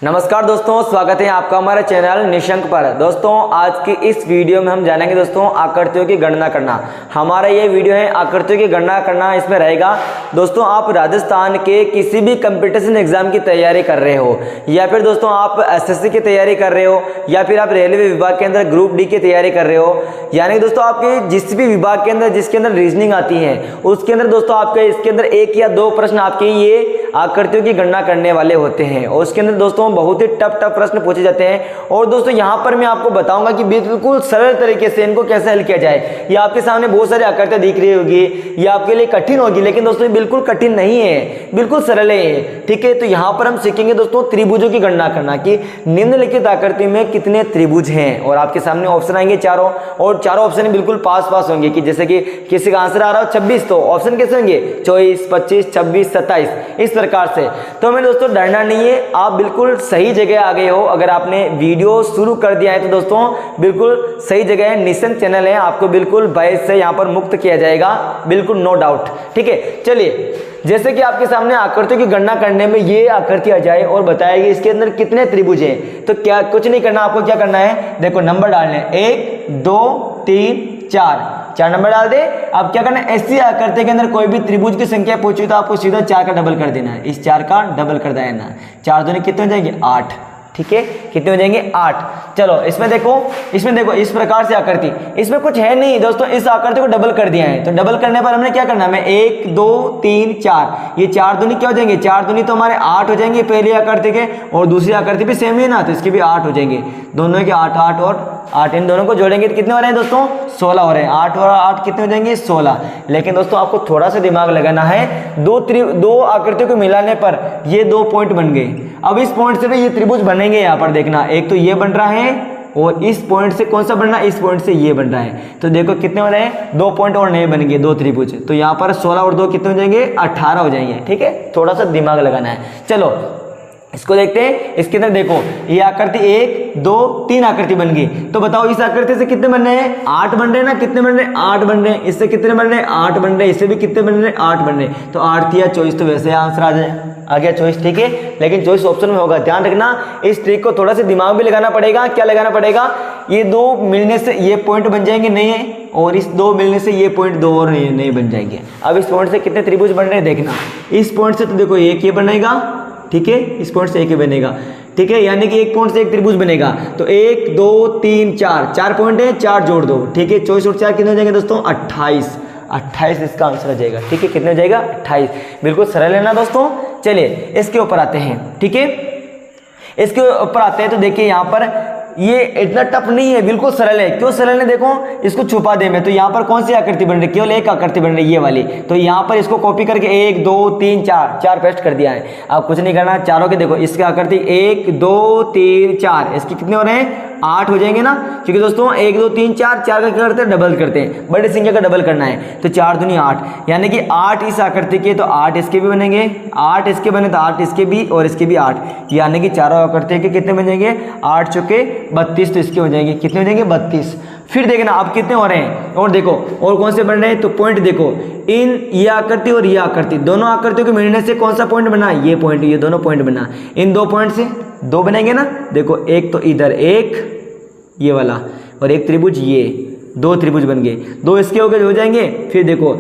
नमस्कार दोस्तों, स्वागत है आपका हमारे चैनल निशंक पर। दोस्तों आज की इस वीडियो में हम जानेंगे दोस्तों आकृतियों की गणना करना। हमारा ये वीडियो है आकृतियों की गणना करना, इसमें रहेगा दोस्तों आप राजस्थान के किसी भी कंपटीशन एग्जाम की तैयारी कर रहे हो या फिर दोस्तों आप एसएससी की तैयारी कर रहे हो या फिर आप रेलवे विभाग के अंदर ग्रुप डी की तैयारी कर रहे हो, यानी कि दोस्तों आपके जिस भी विभाग के अंदर जिसके अंदर रीजनिंग आती है उसके अंदर दोस्तों आपके इसके अंदर एक या दो प्रश्न आपके ये आकृतियों की गणना करने वाले होते हैं और उसके अंदर दोस्तों बहुत ही टफ प्रश्न पूछे जाते हैं। और दोस्तों यहाँ पर मैं आपको बताऊंगा कि बिल्कुल सरल तरीके से इनको कैसे हल किया जाए। ये आपके सामने बहुत सारी आकृतियां दिख रही होगी, ये आपके लिए कठिन होगी, लेकिन दोस्तों ये बिल्कुल कठिन नहीं है, बिल्कुल सरल है। ठीक है, तो यहाँ पर हम सीखेंगे दोस्तों त्रिभुजों की गणना करना कि निम्नलिखित आकृति में कितने त्रिभुज हैं। और आपके सामने ऑप्शन आएंगे चारों, और चारों ऑप्शन बिल्कुल पास होंगे कि जैसे कि किसी का आंसर आ रहा हो 26 तो ऑप्शन कैसे होंगे 24, 25, 26, 27 इस प्रकार से। तो हमें दोस्तों डरना नहीं है, आप बिल्कुल सही जगह आ गए हो। अगर आपने वीडियो शुरू कर दिया है तो दोस्तों बिल्कुल सही जगह है, निशंक चैनल है, आपको बिल्कुल भय से यहाँ पर मुक्त किया जाएगा, बिल्कुल नो डाउट। ठीक है, चलिए जैसे कि आपके सामने आकृतियों की गणना करने में ये आकृति आ जाए और बताएगी इसके अंदर कितने त्रिभुज हैं, तो क्या कुछ नहीं करना, आपको क्या करना है, देखो नंबर डालने 1 2 3 4 नंबर डाल दे। अब क्या करना है, ऐसी आकृति के अंदर कोई भी त्रिभुज की संख्या पूछी तो आपको सीधा 4 का डबल कर देना है, इस 4 का डबल कर देना। 4 दूनी कितने हो जाएंगे 8। ठीक है, कितने हो जाएंगे 8। चलो इसमें देखो इस प्रकार से आकृति, इसमें कुछ है नहीं दोस्तों, इस आकृति को डबल कर दिया है। तो डबल करने पर हमने क्या करना है, 1 2 3 4, ये 4 दूनी क्या हो जाएंगे, 4 दूनी तो हमारे 8 हो जाएंगे पहली आकृति के, और दूसरी आकृति भी सेम है ना, तो इसके भी 8 हो जाएंगे। दोनों के 8 8 और 8, इन दोनों को जोड़ेंगे तो कितने हो रहे हैं दोस्तों 16 हो रहे हैं। 8 और 8 कितने हो जाएंगे 16। लेकिन दोस्तों आपको थोड़ा सा दिमाग लगाना है, दो आकृतियों को मिलाने पर ये 2 पॉइंट बन गए। अब इस पॉइंट से भी ये त्रिभुज बनेंगे, यहाँ पर देखना, एक तो ये बन रहा है और इस पॉइंट से कौन सा बन रहा है, इस पॉइंट से ये बन रहा है। तो देखो कितने हो रहे हैं, 2 पॉइंट और नए बनेंगे, 2 त्रिभुज। तो यहाँ पर 16 और 2 कितने हो जाएंगे 18 हो जाएंगे। ठीक है, थोड़ा सा दिमाग लगाना है। चलो इसको देखते हैं, इसके अंदर देखो ये आकृति 1 2 3 आकृति बन गई। तो बताओ इस आकृति से कितने बन रहे हैं, 8 बन रहे हैं ना, कितने बन रहे हैं 8 बन रहे हैं। इससे कितने बन रहे हैं 8 बन रहे हैं, इससे भी कितने बन रहे हैं 8 बन रहे हैं। तो 8 या 24, तो वैसे आंसर आ गया 24। ठीक है, लेकिन 24 ऑप्शन में होगा, ध्यान रखना। इस ट्रिक को थोड़ा सा दिमाग भी लगाना पड़ेगा। क्या लगाना पड़ेगा, ये 2 मिलने से ये पॉइंट बन जाएंगे नए, और इस 2 मिलने से ये पॉइंट 2 और नए बन जाएंगे। अब इस पॉइंट से कितने त्रिभुज बन रहे हैं देखना, इस पॉइंट से तो देखो एक ये बनेगा, ठीक है, इस पॉइंट से एक ही बनेगा। ठीक है, यानी कि एक पॉइंट से एक त्रिभुज बनेगा। तो 1 2 3 4 पॉइंट है, 4 जोड़ दो। ठीक है, 24 और 4 कितने हो जाएंगे दोस्तों 28 इसका आंसर हो जाएगा। ठीक है, कितने हो जाएगा 28। बिल्कुल सरल है ना दोस्तों। चलिए इसके ऊपर आते हैं। ठीक है, इसके ऊपर आते हैं तो देखिए यहाँ पर ये इतना टफ नहीं है, बिल्कुल सरल है। क्यों सरल है, देखो इसको छुपा दे मैं, तो यहाँ पर कौन सी आकृति बन रही है, केवल एक आकृति बन रही है ये वाली। तो यहाँ पर इसको कॉपी करके 1 2 3 4 पेस्ट कर दिया है। अब कुछ नहीं करना, चारों के देखो इसकी आकृति 1 2 3 4, इसके कितने हो रहे हैं 8 हो जाएंगे ना, क्योंकि दोस्तों 1 2 3 4 का क्या करते हैं डबल करते हैं, बड़ी संख्या का डबल करना है। तो 4 दूनी 8, यानी कि 8 इस आकृति के, तो 8 इसके भी बनेंगे, 8 इसके बने तो 8 इसके भी, और इसके भी 8, यानी कि चारों आकृति के कितने बन जाएंगे 8 चौके 32, तो इसके हो जाएंगे कितने हो जाएंगे 32। फिर देखना अब कितने हो रहे हैं, और देखो और कौन से बन रहे हैं, तो पॉइंट देखो, इन ये आकृति और ये आकृति, दोनों आकृतियों को मिलने से कौन सा पॉइंट बना, ये पॉइंट, ये दोनों पॉइंट बना। इन 2 पॉइंट से 2 बनेंगे ना, देखो एक तो इधर एक ये वाला, और एक त्रिभुज, ये 2 त्रिभुज बन गए, 2 इसके हो जाएंगे। फिर देखो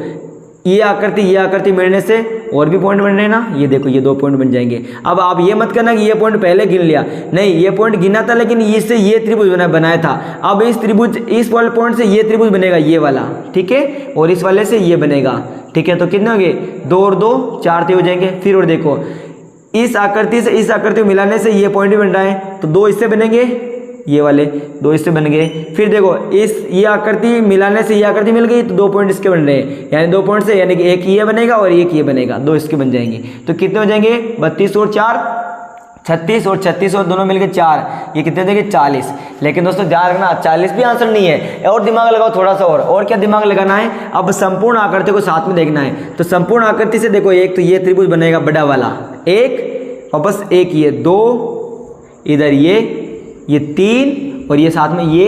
ये आकृति मिलने से और भी पॉइंट बन रहे हैं ना, ये देखो ये 2 पॉइंट बन जाएंगे। अब आप ये मत करना कि ये पॉइंट पहले गिन लिया, नहीं, ये पॉइंट गिना था लेकिन इससे ये त्रिभुज बनाया था। अब इस पॉइंट से ये त्रिभुज बनेगा ये वाला, ठीक है, और इस वाले से ये बनेगा। ठीक है, तो कितने हो गए 2 और 2 4 हो जाएंगे। फिर और देखो इस आकृति से इस आकृति को मिलाने से ये पॉइंट भी बन रहा है, तो 2 इससे बनेंगे, ये वाले 2 इससे बन गए। फिर देखो ये आकृति मिलाने से ये आकृति मिल गई, तो 2 पॉइंट इसके बन रहे हैं, यानी 2 पॉइंट से, यानी कि एक ये बनेगा और एक ये बनेगा, 2 इसके बन जाएंगे। तो कितने हो जाएंगे 32 और 4 36, और 36 और दोनों मिलकर 4, ये कितने देंगे 40। लेकिन दोस्तों ध्यान रखना 40 भी आंसर नहीं है, और दिमाग लगाओ थोड़ा सा, और क्या दिमाग लगाना है, अब संपूर्ण आकृति को साथ में देखना है। तो संपूर्ण आकृति से देखो एक तो ये त्रिभुज बनेगा बड़ा वाला, एक, और बस एक ये 2, इधर ये 3, और ये साथ में ये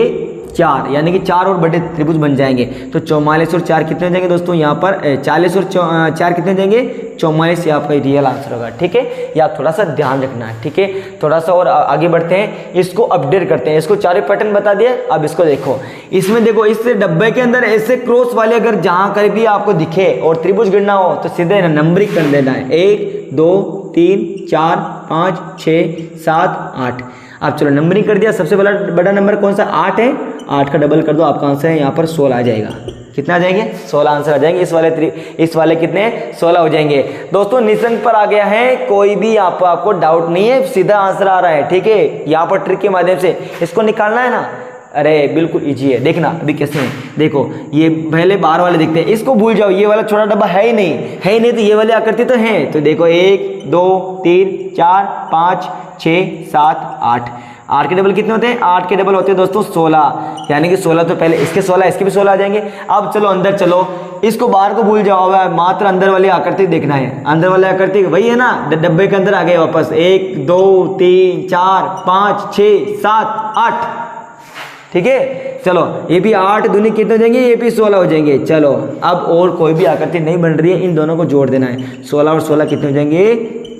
4, यानी कि 4 और बड़े त्रिभुज बन जाएंगे। तो 44 और 4 कितने हो जाएंगे दोस्तों, यहाँ पर 40 और 4 कितने हो जाएंगे, 44। ये आपका रियल आंसर होगा। ठीक है, ये आप थोड़ा सा ध्यान रखना है। ठीक है, थोड़ा सा और आगे बढ़ते हैं, इसको अपडेट करते हैं। इसको चारों पैटर्न बता दिए, अब इसको देखो। इसमें देखो, इस डब्बे के अंदर ऐसे क्रॉस वाले अगर जहाँ कहीं भी आपको दिखे और त्रिभुज गिनना हो तो सीधे नंबरिंग कर देना है, 1 2 3 4 5 6 7 8। अब चलो नंबरिंग कर दिया। सबसे बड़ा नंबर कौन सा, 8 है। 8 का डबल कर दो, आपका आंसर है यहाँ पर 16 आ जाएगा। कितना आ जाएंगे, 16 आंसर आ जाएंगे। इस वाले कितने, 16 हो जाएंगे। दोस्तों निशंक पर आ गया है, कोई भी आपको डाउट नहीं है, सीधा आंसर आ रहा है। ठीक है, यहाँ पर ट्रिक के माध्यम से इसको निकालना है ना, अरे बिल्कुल इजी है। देखना अभी कैसे है, देखो ये पहले बाहर वाले दिखते हैं, इसको भूल जाओ, ये वाला छोटा डब्बा है ही नहीं, तो ये वाले आकृति तो है। तो देखो 1 2 3 4 5 6 7 8। 8 के डबल कितने होते हैं, 8 के डबल होते हैं दोस्तों 16, यानी कि 16 तो पहले इसके 16, इसके भी 16 आ जाएंगे। अब चलो अंदर चलो, इसको बाहर को भूल जाओ, मात्र अंदर वाली आकृति देखना है। अंदर वाली आकृति वही है ना, डब्बे के अंदर आ गए वापस। 1 2 3 4 5 6 7 8। ठीक है, चलो ये भी 8 दूनी कितने हो जाएंगे, ये भी 16 हो जाएंगे। चलो अब और कोई भी आकृति नहीं बन रही है, इन दोनों को जोड़ देना है। 16 और 16 कितने हो जाएंगे,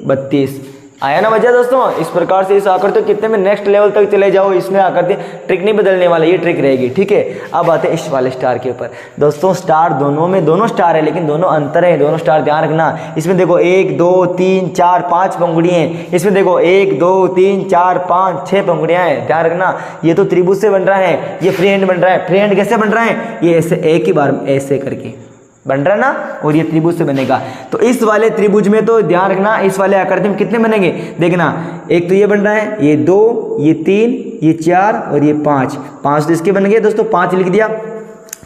32। आया ना मजा दोस्तों। इस प्रकार से इस आकृति कितने में नेक्स्ट लेवल तक चले जाओ, इसमें आकृति ट्रिक नहीं बदलने वाला, ये ट्रिक रहेगी। ठीक है, अब आते हैं इस वाले स्टार के ऊपर। दोस्तों स्टार दोनों स्टार है, लेकिन दोनों अंतर है, दोनों स्टार ध्यान रखना। इसमें देखो 1 2 3 4 5 पंखुड़ियाँ हैं, इसमें देखो 1 2 3 4 5 6 पंखुड़ियाँ हैं। ध्यान रखना, ये तो त्रिभुज से बन रहा है, ये फ्री हैंड बन रहा है। फ्री हैंड कैसे बन रहा है, ये ऐसे एक ही बार ऐसे करके बन रहा है ना, और ये त्रिभुज से बनेगा। तो इस वाले त्रिभुज में तो ध्यान रखना, इस वाले आकृति में कितने बनेंगे, देखना। एक तो ये बन रहा है, ये 2 ये 3 ये 4 और ये 5 तो इसके बन गए दोस्तों, 5 लिख दिया।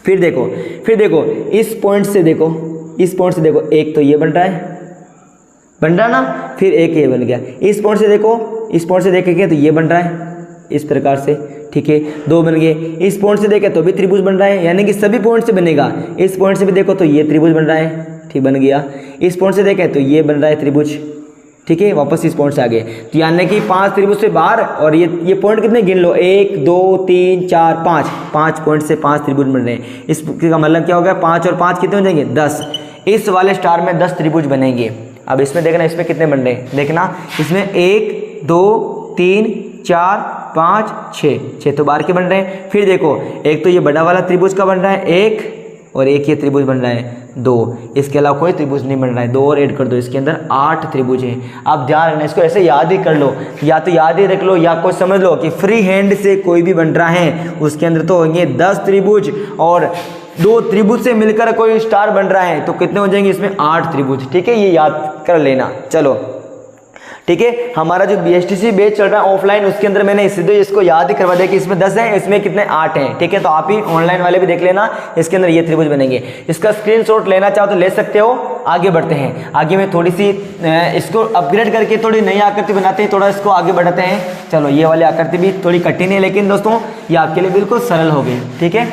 फिर देखो इस पॉइंट से देखो, एक तो ये बन रहा है ना, फिर एक ये बन गया। इस पॉइंट से देखेंगे तो ये बन रहा है इस प्रकार से। ठीक है, 2 बन गए। इस पॉइंट से देखें तो भी त्रिभुज बन रहा है, यानी कि सभी पॉइंट से बनेगा। इस पॉइंट से भी देखो तो ये त्रिभुज बन रहा है, ठीक बन गया। इस पॉइंट से देखें तो ये बन रहा है त्रिभुज। ठीक है, वापस इस पॉइंट से आ गए, तो यानी कि 5 त्रिभुज से बाहर। और ये पॉइंट कितने गिन लो, 1 2 3 4 5 पॉइंट से 5 त्रिभुज बन रहे हैं। इसका मतलब क्या हो गया, 5 और 5 कितने हो जाएंगे, 10। इस वाले स्टार में 10 त्रिभुज बनेंगे। अब इसमें देखना, इसमें कितने बन रहे हैं, देखना इसमें 1 2 3 4 5 6 तो बाहर के बन रहे हैं। फिर देखो, एक तो ये बड़ा वाला त्रिभुज का बन रहा है 1, और एक ये त्रिभुज बन रहा है 2। इसके अलावा कोई त्रिभुज नहीं बन रहा है, 2 और ऐड कर दो, इसके अंदर 8 त्रिभुज हैं। आप ध्यान रखना, इसको ऐसे याद ही कर लो, या तो याद ही रख लो, या कोई समझ लो कि फ्री हैंड से कोई भी बन रहा है, उसके अंदर तो होंगे 10 त्रिभुज, और 2 त्रिभुज से मिलकर कोई स्टार बन रहा है तो कितने हो जाएंगे, इसमें 8 त्रिभुज। ठीक है, ये याद कर लेना। चलो ठीक है, हमारा जो BSTC बैच चल रहा है ऑफलाइन, उसके अंदर मैंने सीधे इसको याद ही करवा दिया कि इसमें 10 है, इसमें कितने 8 हैं। ठीक है, तो आप ही ऑनलाइन वाले भी देख लेना, इसके अंदर ये त्रिभुज बनेंगे। इसका स्क्रीनशॉट लेना चाहो तो ले सकते हो। आगे बढ़ते हैं, आगे में थोड़ी सी इसको अपग्रेड करके थोड़ी नई आकृति बनाते हैं, थोड़ा इसको आगे बढ़ाते हैं। चलो, ये वाली आकृति भी थोड़ी कठिन है, लेकिन दोस्तों ये आपके लिए बिल्कुल सरल हो गई। ठीक है,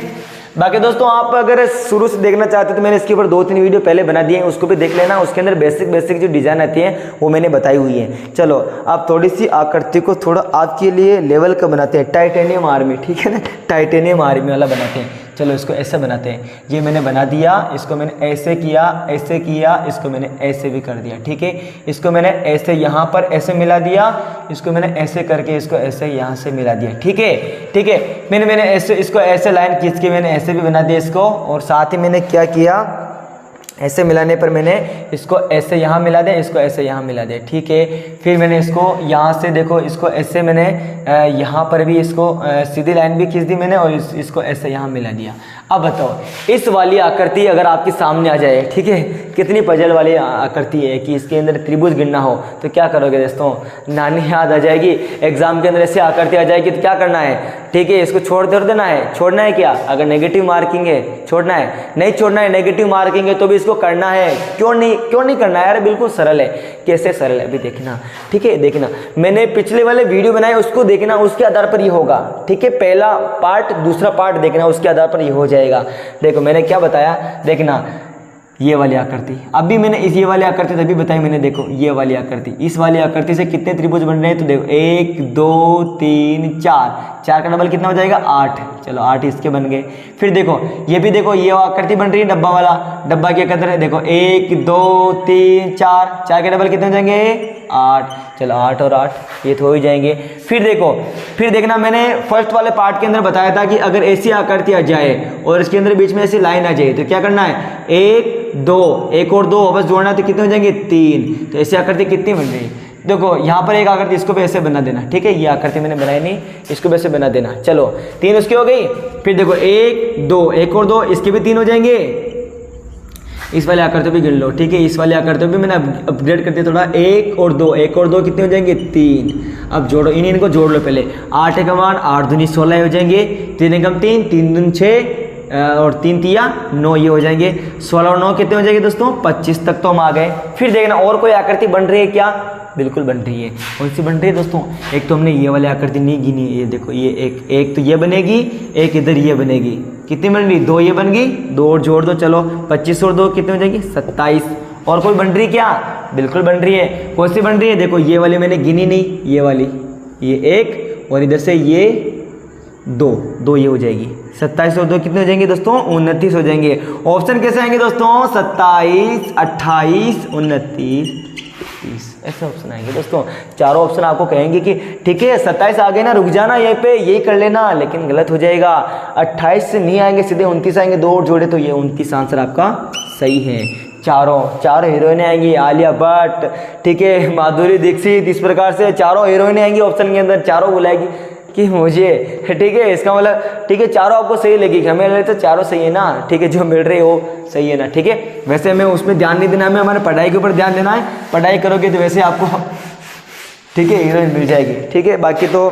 बाकी दोस्तों आप अगर शुरू से देखना चाहते हो तो मैंने इसके ऊपर 2-3 वीडियो पहले बना दिए हैं, उसको भी देख लेना। उसके अंदर बेसिक जो डिज़ाइन आती है वो मैंने बताई हुई है। चलो अब थोड़ी सी आकृति को थोड़ा आपके लिए लेवल का बनाते हैं, टाइटेनियम आर्मी। ठीक है ना, टाइटेनियम आर्मी वाला बनाते हैं। चलो इसको ऐसे बनाते हैं, ये मैंने बना दिया, इसको मैंने ऐसे किया, इसको मैंने ऐसे भी कर दिया। ठीक है, इसको मैंने ऐसे यहाँ पर ऐसे मिला दिया, इसको मैंने ऐसे करके इसको ऐसे यहाँ से मिला दिया। ठीक है, मैंने ऐसे इसको ऐसे लाइन खींच के मैंने ऐसे भी बना दिया इसको, और साथ ही मैंने क्या किया, ऐसे मिलाने पर मैंने इसको ऐसे यहाँ मिला दिया, इसको ऐसे यहाँ मिला दिया। ठीक है, फिर मैंने इसको यहाँ से देखो, इसको ऐसे मैंने यहाँ पर भी इसको सीधी लाइन भी खींच दी मैंने, और इसको ऐसे यहाँ मिला दिया। अब बताओ, इस वाली आकृति अगर आपके सामने आ जाए, ठीक है, कितनी पजल वाली आकृति है कि इसके अंदर त्रिभुज गिनना हो, तो क्या करोगे दोस्तों, नानी याद आ जाएगी। एग्जाम के अंदर ऐसी आकृति आ जाएगी तो क्या करना है, ठीक है, इसको छोड़ देना है। छोड़ना है क्या, अगर नेगेटिव मार्किंग है छोड़ना है, नहीं छोड़ना है, नेगेटिव मार्किंग है तो भी इसको करना है। क्यों नहीं करना है, यार बिल्कुल सरल है। कैसे सरल है अभी देखना। ठीक है, देखना, मैंने पिछले वाले वीडियो बनाए, उसको देखना, उसके आधार पर ये होगा। ठीक है, पहला पार्ट दूसरा पार्ट देखना, उसके आधार पर ये हो जाएगा। देखो मैंने क्या बताया, देखना, ये वाली आकृति। अभी मैंने ये वाली आकृति तभी बताई मैंने, देखो ये वाली आकृति, इस वाली आकृति से कितने त्रिभुज बन रहे हैं तो देखो 1 2 3 4 का डबल कितना हो जाएगा 8। चलो 8 इसके बन गए। फिर देखो ये भी देखो ये आकृति बन रही है डब्बा वाला, डब्बा क्या कहते हैं देखो 1 2 3 4 के डबल कितने हो जाएंगे 8। चलो 8 और 8 ये तो हो ही जाएंगे। फिर देखो फिर देखना मैंने फर्स्ट वाले पार्ट के अंदर बताया था कि अगर ऐसी आकृति आ जाए और इसके अंदर बीच में ऐसी लाइन आ जाए तो क्या करना है 1 2 1 और 2 वापस जोड़ना है तो कितने हो जाएंगे 3। तो ऐसी आकृति कितनी बन रही है देखो यहाँ पर एक आकृति इसको भी ऐसे बना देना, ठीक है। ये आकृति मैंने बनाई नहीं, इसको भी ऐसे बना देना। चलो 3 उसकी हो गई। फिर देखो 1 2 1 और 2 इसके भी 3 हो जाएंगे। इस वाले आकृति भी गिन लो, ठीक है। इस वाले आकृति भी मैंने अपग्रेड कर दिया थोड़ा। 1 और 2 कितने हो जाएंगे 3। अब जोड़ो इनको जोड़ लो पहले। 8 का मान 8 दूनी 16 हो जाएंगे, 3 एकम 3 3 दूनी 6 और 3 तिया 9 ये हो जाएंगे। 16 और 9 कितने हो जाएंगे दोस्तों 25 तक तो हम आ गए। फिर देखना और कोई आकृति बन रही है क्या, बिल्कुल बन रही है। कौन सी बन रही है दोस्तों, एक तो हमने ये वाली आकृति नहीं गिनी, ये देखो ये एक तो ये बनेगी, एक इधर ये बनेगी। कितनी बन रही 2 ये बन गई, 2 और जोड़ दो। चलो 25 और 2 कितने हो जाएंगी 27। और कोई बन रही क्या, बिल्कुल बन रही है। कौन सी बन रही है देखो ये वाली मैंने गिनी नहीं, ये वाली, ये 1 और इधर से ये 2 ये हो जाएगी। 27 और 2 कितने हो जाएंगे दोस्तों 29 हो जाएंगे। ऑप्शन कैसे आएंगे दोस्तों 27 28 29 30 ऐसे ऑप्शन आएंगे दोस्तों। चारों ऑप्शन आपको कहेंगे कि ठीक है 27 आ गए ना, रुक जाना यहीं पे यही कर लेना, लेकिन गलत हो जाएगा। 28 से नहीं आएंगे, सीधे 29 आएंगे, 2 और जोड़े तो ये 29 आंसर आपका सही है। चारों हीरोइनें आएंगी, आलिया भट्ट, ठीक है, माधुरी दीक्षित, इस प्रकार से चारों हीरोइनें आएंगी ऑप्शन के अंदर, चारों बुलाएगी कि मुझे, ठीक है। इसका मतलब ठीक है चारों आपको सही लगेगी, हमें लगे तो चारों सही है ना, ठीक है, जो मिल रही हो सही है ना, ठीक है। वैसे हमें उसमें ध्यान नहीं देना, हमें हमारे पढ़ाई के ऊपर ध्यान देना है। पढ़ाई करोगे तो वैसे आपको ठीक है हीरोइन मिल जाएगी, ठीक है। बाकी तो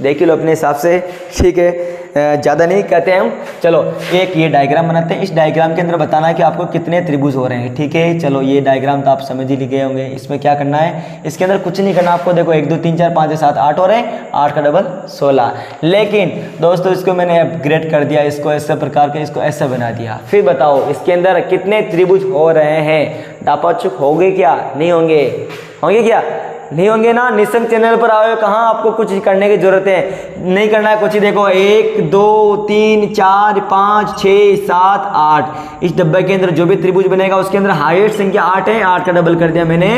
देख लो अपने हिसाब से, ठीक है, ज़्यादा नहीं कहते हैं हम। चलो एक ये डायग्राम बनाते हैं, इस डायग्राम के अंदर बताना है कि आपको कितने त्रिभुज हो रहे हैं, ठीक है। चलो ये डायग्राम तो आप समझ ही गए होंगे। इसमें क्या करना है, इसके अंदर कुछ नहीं करना आपको। देखो 1 2 3 4 5 6 7 8 हो रहे हैं, 8 का डबल 16। लेकिन दोस्तों इसको मैंने अपग्रेड कर दिया, इसको ऐसे प्रकार के इसको ऐसा बना दिया। फिर बताओ इसके अंदर कितने त्रिभुज हो रहे हैं। डापाचुक होंगे क्या, नहीं होंगे, होंगे क्या, नहीं होंगे ना। निशंक चैनल पर आओ, कहाँ आपको कुछ करने की जरूरत है, नहीं करना है कुछ ही। देखो 1 2 3 4 5 6 7 8 इस डब्बे के अंदर जो भी त्रिभुज बनेगा उसके अंदर हाईएस्ट संख्या 8 है, 8 का डबल कर दिया मैंने,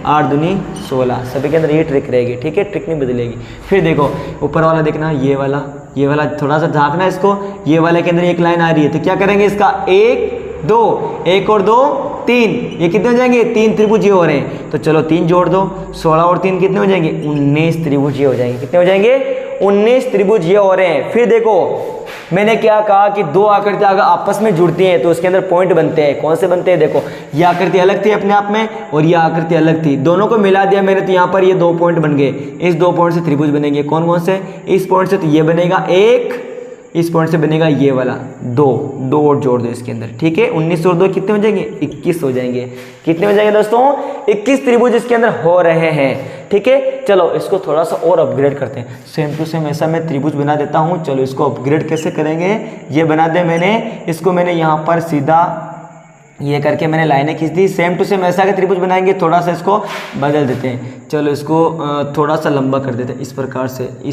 8 दूनी 16। सभी के अंदर ये ट्रिक रहेगी, ठीक है, ट्रिक नहीं बदलेगी। फिर देखो ऊपर वाला देखना, ये वाला थोड़ा सा झांकना इसको। ये वाले के अंदर एक लाइन आ रही है तो क्या करेंगे इसका 1 2 1 और 2 3 ये कितने हो जाएंगे 3 त्रिभुज ये हो रहे हैं। तो चलो 3 जोड़ दो, 16 और 3 कितने हो जाएंगे 19 त्रिभुज ये हो जाएंगे। कितने हो जाएंगे 19 त्रिभुज ये हो रहे हैं। फिर देखो मैंने क्या कहा कि 2 आकृति अगर आपस में जुड़ती हैं तो उसके अंदर पॉइंट बनते हैं। कौन से बनते हैं, देखो ये आकृति अलग थी अपने आप में और ये आकृति अलग थी, दोनों को मिला दिया मैंने तो यहाँ पर ये 2 पॉइंट बन गए। इस 2 पॉइंट से त्रिभुज बनेंगे। कौन कौन से, इस पॉइंट से तो ये बनेगा 1, इस पॉइंट से बनेगा ये वाला 2 और जोड़ दो इसके अंदर, ठीक है। 19 और 2 कितने हो जाएंगे 21 हो जाएंगे। कितने हो जाएंगे दोस्तों 21 त्रिभुज इसके अंदर हो रहे हैं, ठीक है। चलो इसको थोड़ा सा और अपग्रेड करते हैं। सेम टू सेम ऐसा मैं त्रिभुज बना देता हूँ। चलो इसको अपग्रेड कैसे करेंगे, ये बना दे मैंने, इसको मैंने यहाँ पर सीधा ये करके मैंने लाइनें खींच दी। सेम टू सेम ऐसा का त्रिभुज बनाएंगे, थोड़ा सा इसको बदल देते हैं। चलो इसको थोड़ा सा लंबा कर देते हैं, इस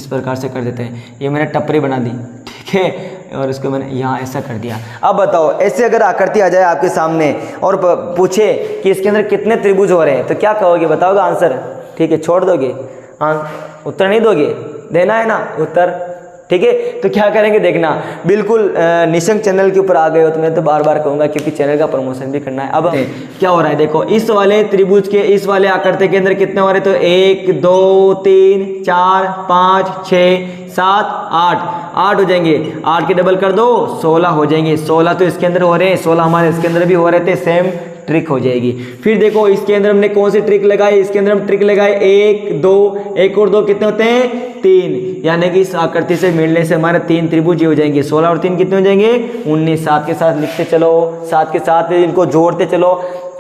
प्रकार से कर देते हैं। ये मैंने टपरी बना दी, ठीक है, और इसको मैंने यहाँ ऐसा कर दिया। अब बताओ ऐसे अगर आकृति आ जाए आपके सामने और पूछे कि इसके अंदर कितने त्रिभुज हो रहे हैं तो क्या कहोगे, बताओगे आंसर, ठीक है, छोड़ दोगे, उत्तर नहीं दोगे, देना है ना उत्तर, ठीक है। तो क्या करेंगे देखना, बिल्कुल निशंक चैनल के ऊपर आ गए हो तो मैं तो बार बार कहूँगा क्योंकि चैनल का प्रमोशन भी करना है। अब क्या हो रहा है देखो, इस वाले त्रिभुज के इस वाले आकृति के अंदर कितने हो रहे, तो 1 2 3 4 5 6 7 8 हो जाएंगे। 8 के डबल कर दो 16 हो जाएंगे। 16 तो इसके अंदर हो रहे हैं, 16 हमारे इसके अंदर भी हो रहे थे, सेम ट्रिक हो जाएगी। फिर देखो इसके अंदर हमने कौन सी ट्रिक लगाई, इसके अंदर हम ट्रिक लगाए 1 2 1 और 2 कितने होते हैं 3, यानी कि इस आकृति से मिलने से हमारे 3 त्रिभुज हो जाएंगे। 16 और 3 कितने हो जाएंगे 19। 7 के साथ लिखते चलो, 7 के साथ इनको जोड़ते चलो,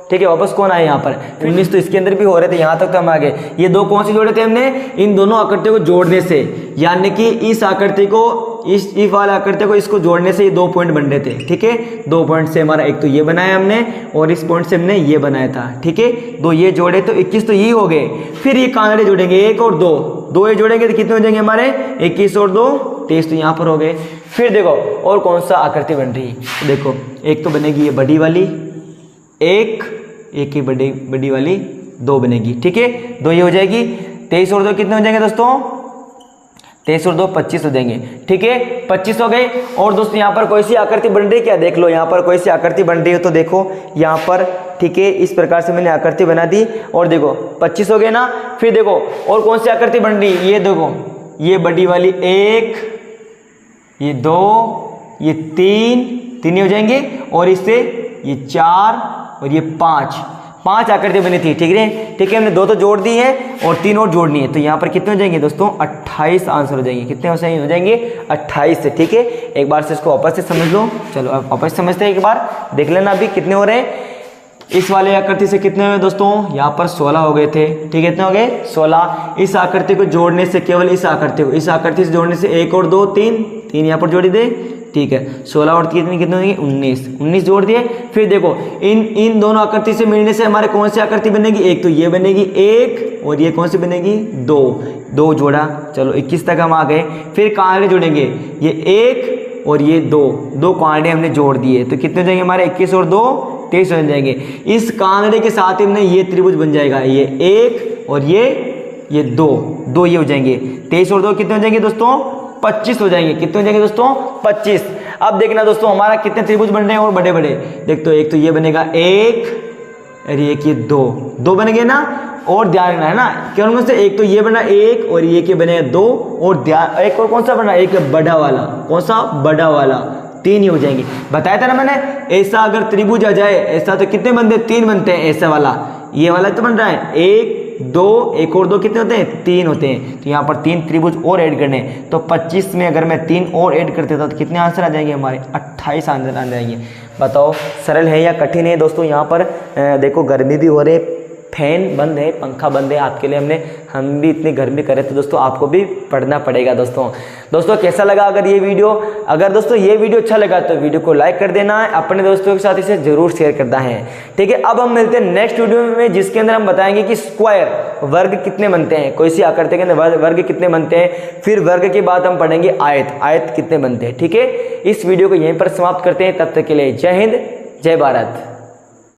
ठीक है। वापस कौन आए यहाँ पर 19 तो इसके अंदर भी हो रहे थे, यहाँ तक तो हम आ गए। ये 2 कौन से जोड़े थे हमने, इन दोनों आकृतियों को जोड़ने से, यानी कि इस आकृति को इस वाला आकृति को इसको जोड़ने से ये 2 पॉइंट बन रहे थे, ठीक है। 2 पॉइंट से हमारा एक तो ये बनाया हमने और इस पॉइंट से हमने ये बनाया था, ठीक है। 2 ये जोड़े तो 21 तो ये हो गए। फिर ये कांगड़े जोड़ेंगे 1 और 2 ये जोड़ेंगे तो कितने हो जाएंगे हमारे 21 और 2 23 तो यहाँ पर हो गए। फिर देखो और कौन सा आकृति बन रही है, देखो एक तो बनेगी ये बड़ी वाली, एक ही बड़ी वाली 2 बनेगी, ठीक है। 2 ये हो जाएगी। 23 और 2 कितने हो जाएंगे दोस्तों, 23 और 2 25 हो जाएंगे, ठीक है। 25 हो गए। और दोस्तों यहाँ पर कोई सी आकृति बन रही है क्या, देख लो यहाँ पर कोई सी आकृति बन रही है तो देखो यहाँ पर, ठीक है। इस प्रकार से मैंने आकृति बना दी और देखो 25 हो गए ना। फिर देखो और कौन सी आकृति बन रही है, ये देखो ये बड़ी वाली 1, ये 2, ये 3 हो जाएंगे और इससे ये 4 और ये 5 आकृति बनी थी, ठीक है। ठीक है, हमने 2 तो जोड़ दी है और 3 और जोड़नी है, तो यहाँ पर कितने हो जाएंगे दोस्तों 28 आंसर हो जाएंगे। कितने हो जाएंगे 28 से, ठीक है। एक बार से इसको वापस से समझ लो, चलो अब वापस समझते हैं, एक बार देख लेना अभी कितने हो रहे हैं। इस वाले आकृति से कितने हुए दोस्तों, यहाँ पर 16 हो गए थे, ठीक है। कितने हो गए 16। इस आकृति को जोड़ने से, केवल इस आकृति से जोड़ने से 1 और 2 3 यहाँ पर जोड़ी दे, ठीक है। 16 और 3 कितने होंगे 19 जोड़ दिए। फिर देखो इन दोनों आकृति से मिलने से हमारे कौन सी आकृति बनेगी, एक तो ये बनेगी 1 और ये कौन सी बनेगी 2 जोड़ा, चलो 21 तक हम आ गए। फिर कांगड़े जोड़ेंगे, ये 1 और ये 2 कांगड़े हमने जोड़ दिए तो कितने हो जाएंगे हमारे 21 और 2 23 बन जाएंगे। इस कांगड़े के साथ ही हमने ये त्रिभुज बन जाएगा, ये 1 और ये 2 ये हो जाएंगे। 23 और 2 कितने हो जाएंगे दोस्तों 25 हो जाएंगे। कितने हो जाएंगे दोस्तों 25। अब देखना दोस्तों हमारा कितने त्रिभुज बन रहे हैं और बड़े बड़े, देख तो एक तो ये बनेगा 1 और एक ये 2 बनेंगे ना। और ध्यान रखना है ना, क्यों उनमें से एक तो ये बना 1 और ये बनेगा 2 और ध्यान एक और कौन सा बना, एक बड़ा वाला, कौन सा बड़ा वाला 3 ही हो जाएंगे। बताया था ना मैंने, ऐसा अगर त्रिभुज आ जाए ऐसा तो कितने बनते 3 बनते हैं, ऐसा वाला ये वाला तो बन रहा है 1 2 1 और 2 कितने होते हैं 3 होते हैं। तो यहाँ पर 3 त्रिभुज और ऐड करने, तो 25 में अगर मैं 3 और ऐड कर देता तो कितने आंसर आ जाएंगे हमारे 28 आंसर आ जाएंगे। बताओ सरल है या कठिन है दोस्तों। यहाँ पर देखो गर्मी भी हो रही है, फैन बंद है, पंखा बंद है, आपके लिए हम भी इतनी गर्मी करे तो दोस्तों आपको भी पढ़ना पड़ेगा। दोस्तों कैसा लगा अगर ये वीडियो, अगर दोस्तों ये वीडियो अच्छा लगा तो वीडियो को लाइक कर देना है, अपने दोस्तों के साथ इसे जरूर शेयर करना है, ठीक है। अब हम मिलते हैं नेक्स्ट वीडियो में, जिसके अंदर हम बताएंगे कि स्क्वायर वर्ग कितने बनते हैं, कोई सी आकृति के अंदर वर्ग कितने बनते हैं। फिर वर्ग के बाद हम पढ़ेंगे आयत कितने बनते हैं, ठीक है। इस वीडियो को यहीं पर समाप्त करते हैं, तब तक के लिए जय हिंद जय भारत।